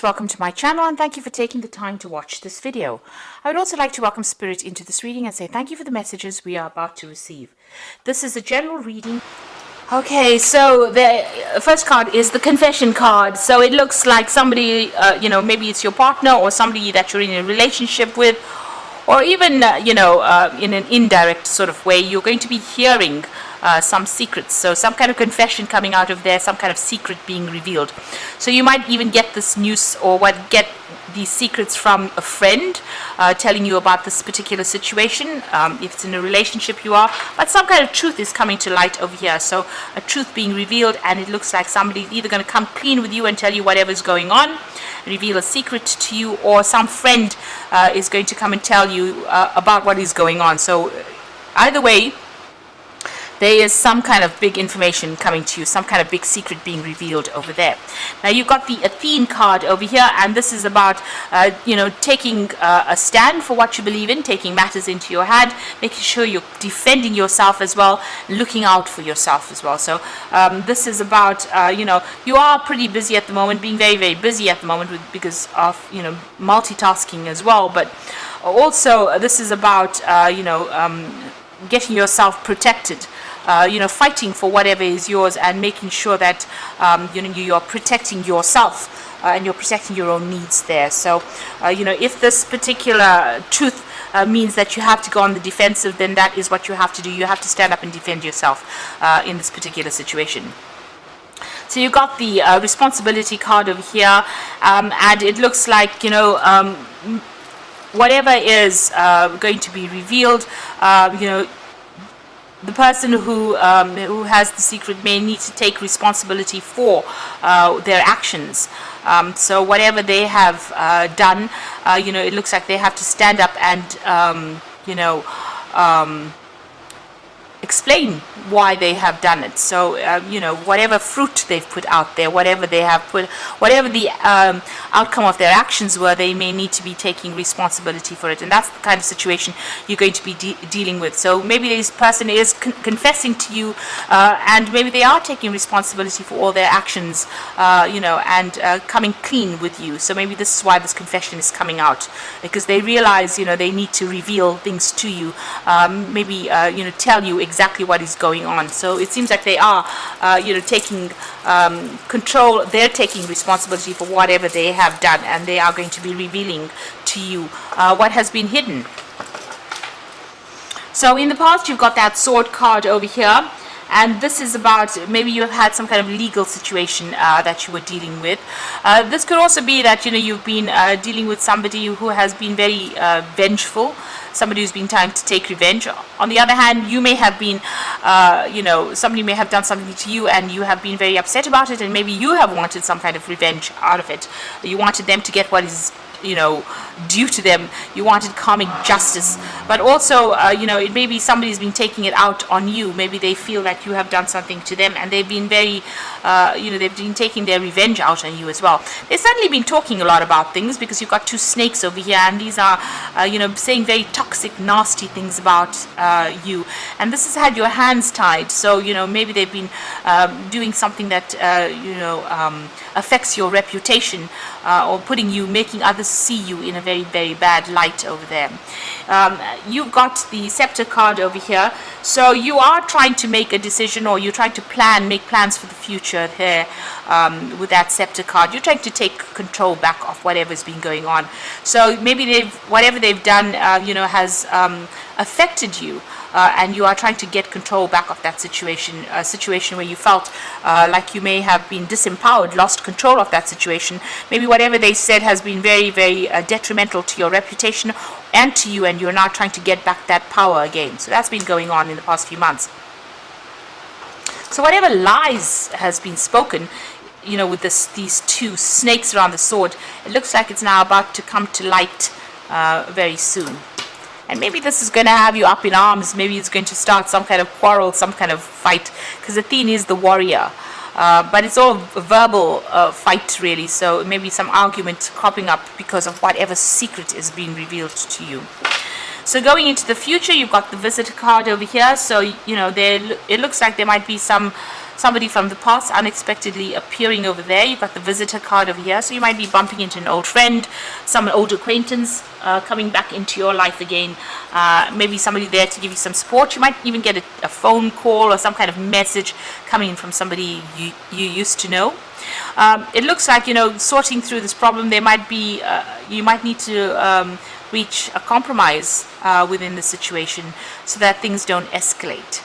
Welcome to my channel and thank you for taking the time to watch this video. I would also like to welcome Spirit into this reading and say thank you for the messages we are about to receive. This is a general reading. Okay, so the first card is the confession card. So it looks like somebody, maybe it's your partner or somebody that you're in a relationship with, or even, in an indirect sort of way, you're going to be hearing some secrets. So some kind of confession coming out of there, some kind of secret being revealed. So you might even get this news or get these secrets from a friend telling you about this particular situation, if it's in a relationship you are, but some kind of truth is coming to light over here. So a truth being revealed, and it looks like somebody's either going to come clean with you and tell you whatever's going on, reveal a secret to you, or some friend is going to come and tell you about what is going on. So either way, there is some kind of big information coming to you, some kind of big secret being revealed over there. Now you've got the Athene card over here, and this is about, taking a stand for what you believe in, taking matters into your hand, making sure you're defending yourself as well, looking out for yourself as well. So this is about, you are pretty busy at the moment, being very, very busy at the moment because of, multitasking as well. But also this is about, getting yourself protected. Fighting for whatever is yours and making sure that you're protecting yourself and you're protecting your own needs there. So if this particular truth means that you have to go on the defensive, then that is what you have to do. You have to stand up and defend yourself in this particular situation. So you got the responsibility card over here, and it looks like whatever is going to be revealed, the person who has the secret may need to take responsibility for their actions. So whatever they have done, it looks like they have to stand up and, explain why they have done it. So whatever fruit they've put out there, whatever they have put, whatever the outcome of their actions were, they may need to be taking responsibility for it. And that's the kind of situation you're going to be dealing with. So maybe this person is confessing to you, and maybe they are taking responsibility for all their actions, and coming clean with you. So maybe this is why this confession is coming out, because they realize they need to reveal things to you, maybe tell you exactly what is going on. So it seems like they are taking control. They're taking responsibility for whatever they have done, and they are going to be revealing to you what has been hidden. So in the past, you've got that sword card over here, and this is about maybe you have had some kind of legal situation that you were dealing with. This could also be that you've been dealing with somebody who has been very vengeful, somebody who's been trying to take revenge. On the other hand, you may have been, somebody may have done something to you and you have been very upset about it, and maybe you have wanted some kind of revenge out of it. You wanted them to get what is due to them. You wanted karmic justice, but also it may be somebody's been taking it out on you. Maybe they feel that you have done something to them, and they've been very they've been taking their revenge out on you as well. They've certainly been talking a lot about things, because you've got two snakes over here, and these are saying very toxic, nasty things about you, and this has had your hands tied. So maybe they've been doing something that affects your reputation, or making others see you in a very, very bad light over there. You've got the scepter card over here, so you are trying to make a decision, or you're trying to make plans for the future there. With that scepter card, you're trying to take control back of whatever's been going on. So maybe whatever they've done has affected you, and you are trying to get control back of that situation, a situation where you felt like you may have been disempowered, lost control of that situation. Maybe whatever they said has been very, very detrimental to your reputation and to you, and you're now trying to get back that power again. So that's been going on in the past few months. So whatever lies has been spoken, with these two snakes around the sword, it looks like it's now about to come to light very soon. And maybe this is going to have you up in arms. Maybe it's going to start some kind of quarrel, some kind of fight, because Athene is the warrior. But it's all a verbal fight, really. So maybe some argument cropping up because of whatever secret is being revealed to you. So going into the future, you've got the visitor card over here. So, it looks like there might be some somebody from the past unexpectedly appearing over there. You've got the visitor card over here, so you might be bumping into an old friend, some old acquaintance coming back into your life again. Maybe somebody there to give you some support. You might even get a phone call or some kind of message coming in from somebody you used to know. It looks like, sorting through this problem, there might be, you might need to reach a compromise within the situation so that things don't escalate.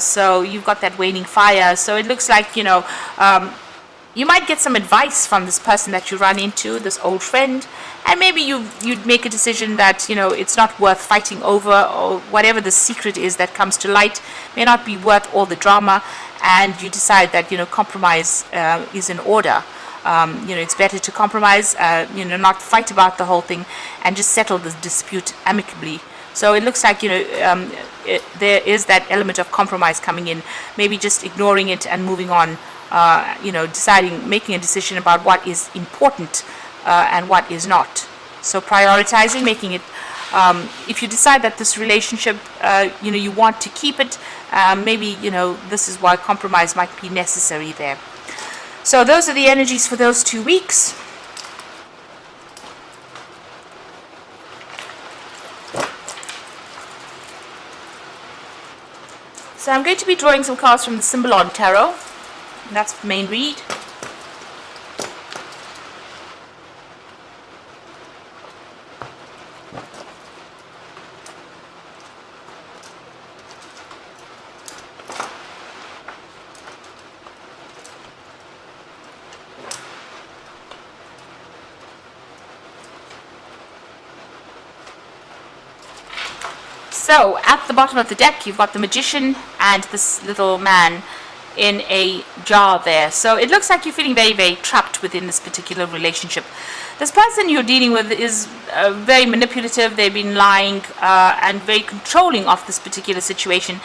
So you've got that waning fire. So it looks like, you might get some advice from this person that you run into, this old friend, and maybe you'd make a decision that, it's not worth fighting over, or whatever the secret is that comes to light may not be worth all the drama, and you decide that, compromise is in order. It's better to compromise, not fight about the whole thing, and just settle the dispute amicably. So it looks like, there is that element of compromise coming in, maybe just ignoring it and moving on, making a decision about what is important and what is not. So prioritizing, making it, if you decide that this relationship, you want to keep it, maybe, this is why compromise might be necessary there. So those are the energies for those 2 weeks. So I'm going to be drawing some cards from the Symbolon Tarot, and that's the main read. So at the bottom of the deck, you've got the Magician and this little man in a jar there. So it looks like you're feeling very, very trapped within this particular relationship. This person you're dealing with is very manipulative. They've been lying and very controlling of this particular situation.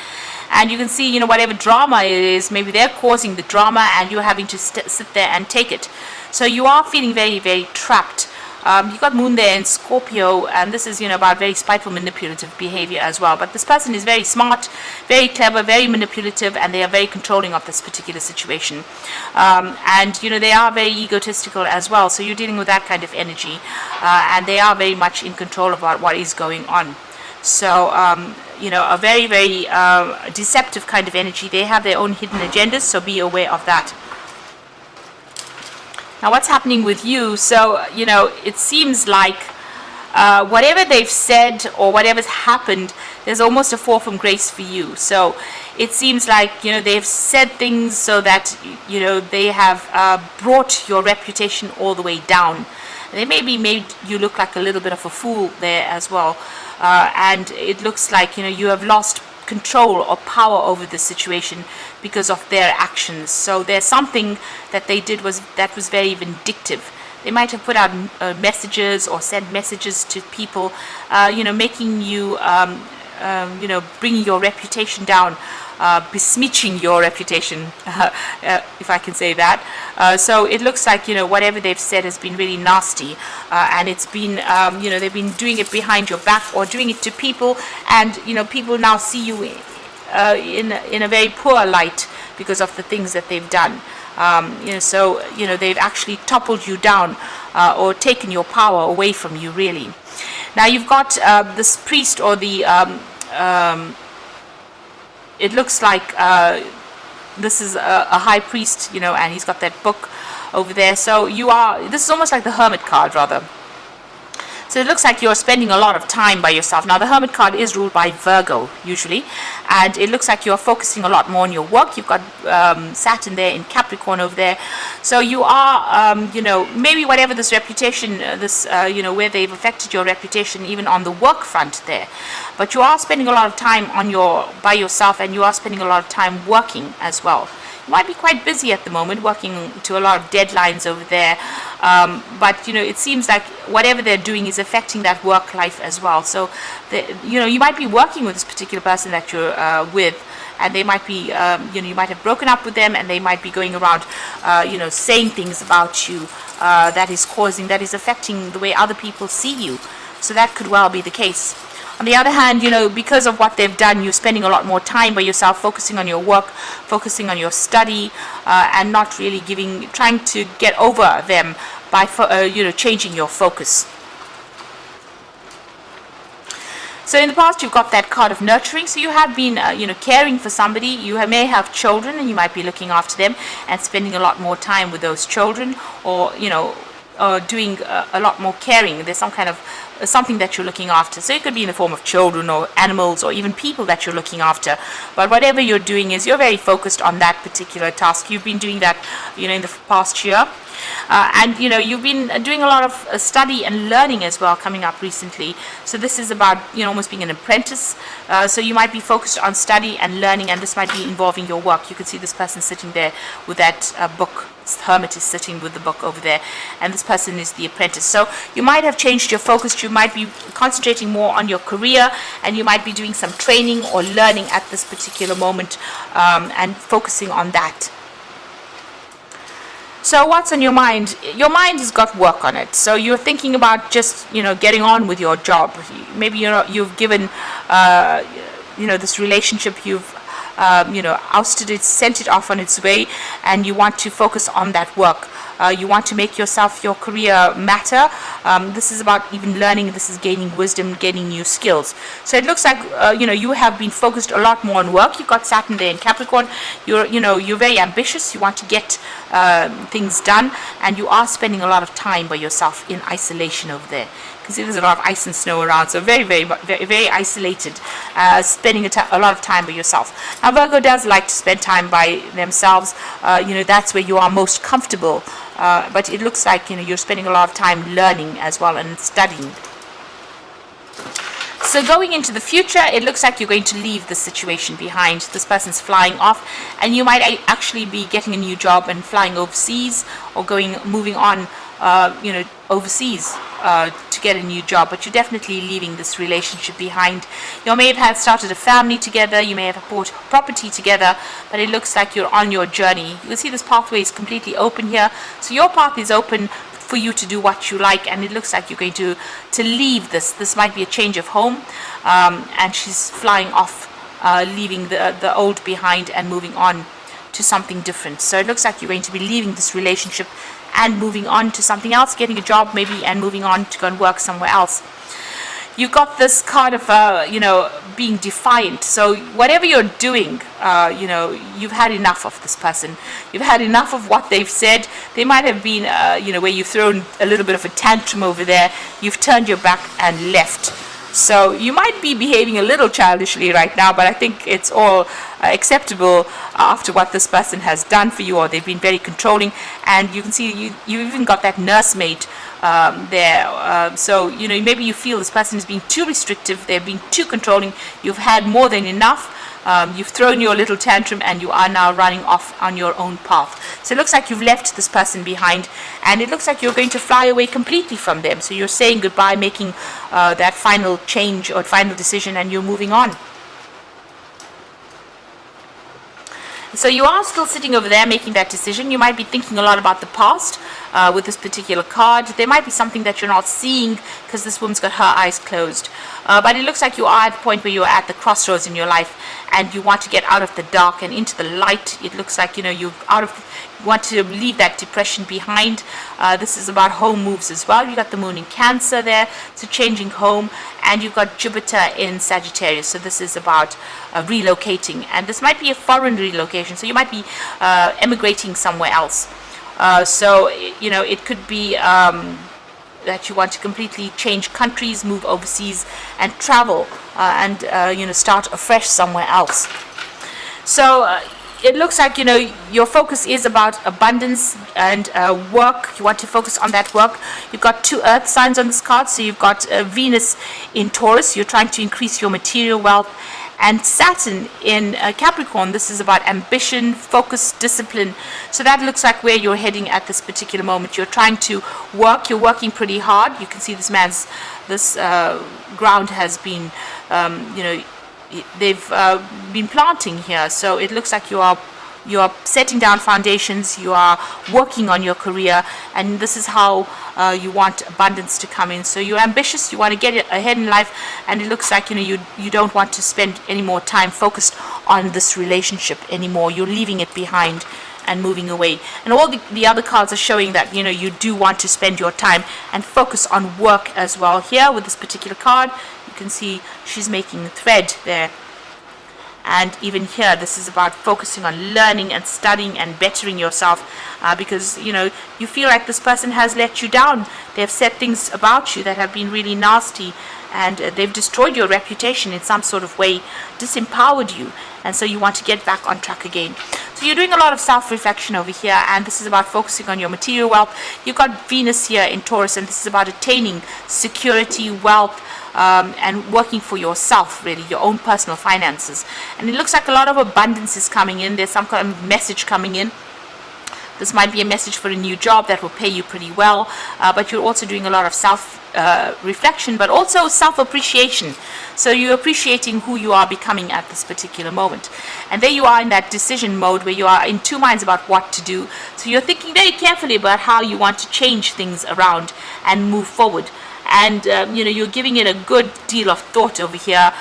And you can see, whatever drama it is, maybe they're causing the drama and you're having to sit there and take it. So you are feeling very, very trapped. You've got Moon there in Scorpio, and this is, about very spiteful, manipulative behavior as well. But this person is very smart, very clever, very manipulative, and they are very controlling of this particular situation. And, they are very egotistical as well. So you're dealing with that kind of energy, and they are very much in control about what is going on. So, a very, very deceptive kind of energy. They have their own hidden agendas, so be aware of that. Now, what's happening with you? So, it seems like whatever they've said or whatever's happened, there's almost a fall from grace for you. So, it seems like, they've said things so that, they have brought your reputation all the way down. They maybe made you look like a little bit of a fool there as well. And it looks like, you have lost control or power over the situation because of their actions. So there's something that they did that was very vindictive. They might have put out messages or sent messages to people, making you, bringing your reputation down, besmirching your reputation, if I can say that. So it looks like, whatever they've said has been really nasty, and it's been, they've been doing it behind your back or doing it to people, and, people now see you in a very poor light because of the things that they've done. So, they've actually toppled you down or taken your power away from you, really. Now, you've got this priest or the... it looks like this is a high priest, and he's got that book over there. So this is almost like the Hermit card, rather. So it looks like you're spending a lot of time by yourself. Now, the Hermit card is ruled by Virgo, usually, and it looks like you're focusing a lot more on your work. You've got Saturn there in Capricorn over there. So you are, maybe whatever this reputation, where they've affected your reputation, even on the work front there. But you are spending a lot of time by yourself, and you are spending a lot of time working as well. You might be quite busy at the moment, working to a lot of deadlines over there. But, it seems like whatever they're doing is affecting that work life as well. So, you might be working with this particular person that you're with, and they might be, you might have broken up with them, and they might be going around, saying things about you that is affecting the way other people see you. So that could well be the case. On the other hand, because of what they've done, you're spending a lot more time by yourself, focusing on your work, focusing on your study, and not really trying to get over them by, changing your focus. So in the past, you've got that card of nurturing. So you have been, caring for somebody. You may have children, and you might be looking after them and spending a lot more time with those children, or doing a lot more caring. There's some kind of something that you're looking after. So it could be in the form of children or animals or even people that you're looking after. But whatever you're doing is you're very focused on that particular task. You've been doing that, in the past year. And you've been doing a lot of study and learning as well coming up recently. So this is about almost being an apprentice. So you might be focused on study and learning, and this might be involving your work. You can see this person sitting there with that book. This hermit is sitting with the book over there, and this person is the apprentice. So you might have changed your focus. You might be concentrating more on your career, and you might be doing some training or learning at this particular moment, and focusing on that. So what's on your mind? Your mind has got work on it. So you're thinking about just, getting on with your job. Maybe, you've given, this relationship, you've, ousted it, sent it off on its way, and you want to focus on that work. You want to make your career matter. This is about even learning. This is gaining wisdom, gaining new skills. So it looks like, you have been focused a lot more on work. You've got Saturn there in Capricorn. You're very ambitious. You want to get things done, and you are spending a lot of time by yourself in isolation over there. You can see there's a lot of ice and snow around, so very, very, very, very isolated, spending a lot of time by yourself. Now, Virgo does like to spend time by themselves. That's where you are most comfortable. But it looks like you're spending a lot of time learning as well and studying. So going into the future, it looks like you're going to leave this situation behind. This person's flying off, and you might actually be getting a new job and flying overseas, or moving on, overseas to get a new job. But you're definitely leaving this relationship behind. You may have started a family together. You may have bought property together, but it looks like you're on your journey. You can see this pathway is completely open here. So your path is open for you to do what you like, and it looks like you're going to leave this. This might be a change of home, and she's flying off, leaving the old behind and moving on to something different. So it looks like you're going to be leaving this relationship and moving on to something else, getting a job maybe, and moving on to go and work somewhere else. You got this card of being defiant. So whatever you're doing, you've had enough of this person. You've had enough of what they've said. They might have been where you've thrown a little bit of a tantrum over there. You've turned your back and left. So you might be behaving a little childishly right now, but I think it's all acceptable after what this person has done for you, or they've been very controlling. And you can see you even got that nursemaid there. So maybe you feel this person is being too restrictive. They're being too controlling. You've had more than enough. You've thrown your little tantrum, and you are now running off on your own path. So it looks like you've left this person behind, and it looks like you're going to fly away completely from them. So you're saying goodbye, making that final change or final decision, and you're moving on. So you are still sitting over there making that decision. You might be thinking a lot about the past with this particular card. There might be something that you're not seeing because this woman's got her eyes closed. But it looks like you are at the point where you're at the crossroads in your life, and you want to get out of the dark and into the light. It looks like you want to leave that depression behind. This is about home moves as well. You got the moon in Cancer there, so changing home, and you've got Jupiter in Sagittarius. So this is about relocating, and this might be a foreign relocation. So you might be emigrating somewhere else. So it could be that you want to completely change countries, move overseas, and travel, and start afresh somewhere else. So it looks like your focus is about abundance and work. You want to focus on that work. You've got 2 earth signs on this card. So you've got Venus in Taurus. You're trying to increase your material wealth. And Saturn in Capricorn, this is about ambition, focus, discipline. So that looks like where you're heading at this particular moment. You're trying to work. You're working pretty hard. You can see this ground has been, they've been planting here. So it looks like you are setting down foundations. You are working on your career, and this is how you want abundance to come in. So you're ambitious, you want to get ahead in life, and it looks like you don't want to spend any more time focused on this relationship anymore. You're leaving it behind and moving away. And all the other cards are showing that you do want to spend your time and focus on work as well. Here with this particular card, you can see she's making a thread there. And even here, this is about focusing on learning and studying and bettering yourself, because you feel like this person has let you down. They have said things about you that have been really nasty, and they've destroyed your reputation in some sort of way, disempowered you, and so you want to get back on track again. So you're doing a lot of self-reflection over here, and this is about focusing on your material wealth. You've got Venus here in Taurus, and this is about attaining security, wealth, and working for yourself, really, your own personal finances. And it looks like a lot of abundance is coming in. There's some kind of message coming in. This might be a message for a new job that will pay you pretty well, but you're also doing a lot of self-reflection, but also self-appreciation. So you're appreciating who you are becoming at this particular moment. And there you are in that decision mode where you are in two minds about what to do. So you're thinking very carefully about how you want to change things around and move forward. And you're giving it a good deal of thought over here.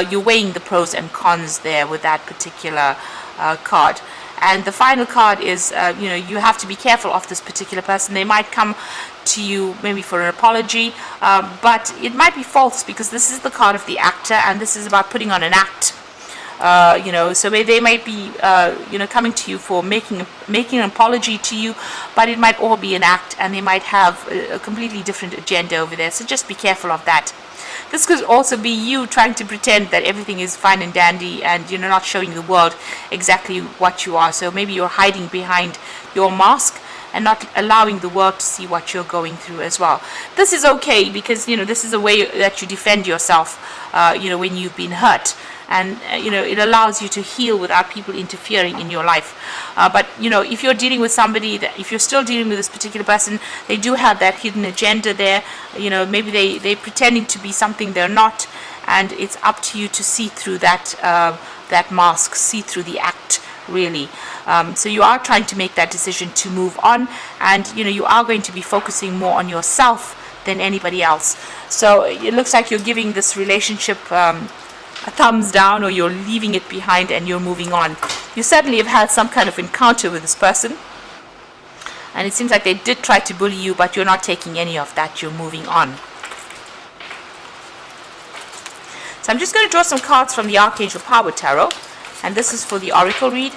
You're weighing the pros and cons there with that particular card. And the final card is, you have to be careful of this particular person. They might come to you maybe for an apology, but it might be false, because this is the card of the actor, and this is about putting on an act. So they might be, coming to you for making an apology to you, but it might all be an act, and they might have a completely different agenda over there. So just be careful of that. This could also be you trying to pretend that everything is fine and dandy, and you're not showing the world exactly what you are. So maybe you're hiding behind your mask and not allowing the world to see what you're going through as well. This is okay, because this is a way that you defend yourself when you've been hurt. And it allows you to heal without people interfering in your life. But if you're dealing with somebody, if you're still dealing with this particular person, they do have that hidden agenda there. Maybe they're pretending to be something they're not, and it's up to you to see through that mask, see through the act, really. So you are trying to make that decision to move on, and you are going to be focusing more on yourself than anybody else. So it looks like you're giving this relationship a thumbs down, or you're leaving it behind and you're moving on. You certainly have had some kind of encounter with this person, and it seems like they did try to bully you, but you're not taking any of that. You're moving on. So I'm just going to draw some cards from the Archangel Power Tarot, and this is for the Oracle read.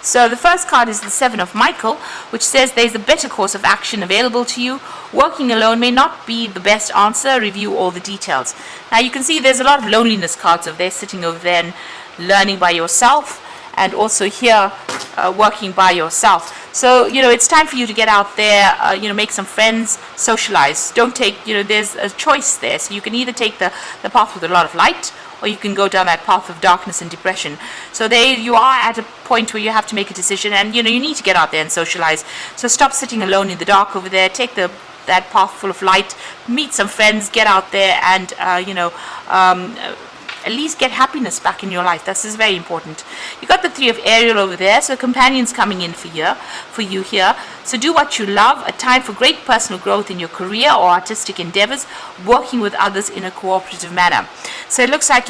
So the first card is the Seven of Michael, which says there's a better course of action available to you. Working alone may not be the best answer. Review all the details. Now you can see there's a lot of loneliness cards over there, sitting over there and learning by yourself, and also here working by yourself. So it's time for you to get out there, make some friends, socialize. Don't take, there's a choice there. So you can either take the path with a lot of light, or you can go down that path of darkness and depression. So there you are at a point where you have to make a decision, and you need to get out there and socialize. So stop sitting alone in the dark over there. Take that path full of light, meet some friends, get out there, and at least get happiness back in your life. This is very important. You got the Three of Ariel over there, so companions coming in for you here. So do what you love. A time for great personal growth in your career or artistic endeavors, working with others in a cooperative manner. So it looks like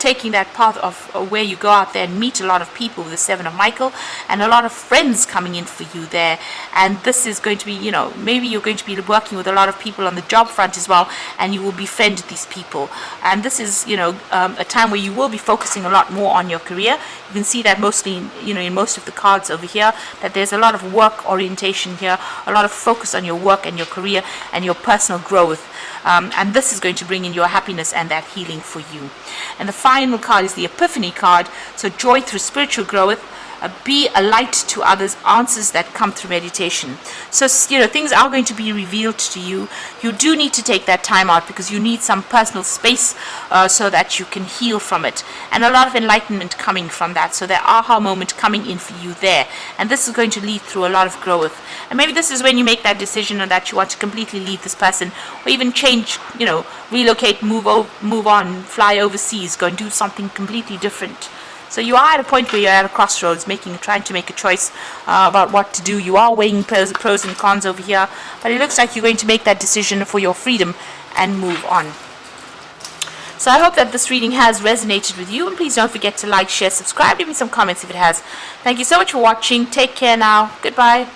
taking that path of where you go out there and meet a lot of people with the Seven of Michael, and a lot of friends coming in for you there. And this is going to be, maybe you're going to be working with a lot of people on the job front as well, and you will befriend these people. And this is a time where you will be focusing a lot more on your career. You can see that mostly in most of the cards over here, that there's a lot of work orientation here, a lot of focus on your work and your career and your personal growth. And this is going to bring in your happiness and that healing for you. And the final card is the Epiphany card. So joy through spiritual growth. Be a light to others, answers that come through meditation. So things are going to be revealed to you. You do need to take that time out, because you need some personal space so that you can heal from it, and a lot of enlightenment coming from that. So there aha moment coming in for you there, and this is going to lead through a lot of growth. And maybe this is when you make that decision that you want to completely leave this person, or even change, relocate, move on, fly overseas, go and do something completely different. So you are at a point where you're at a crossroads, trying to make a choice about what to do. You are weighing pros and cons over here, but it looks like you're going to make that decision for your freedom and move on. So I hope that this reading has resonated with you, and please don't forget to like, share, subscribe, leave me some comments if it has. Thank you so much for watching. Take care now. Goodbye.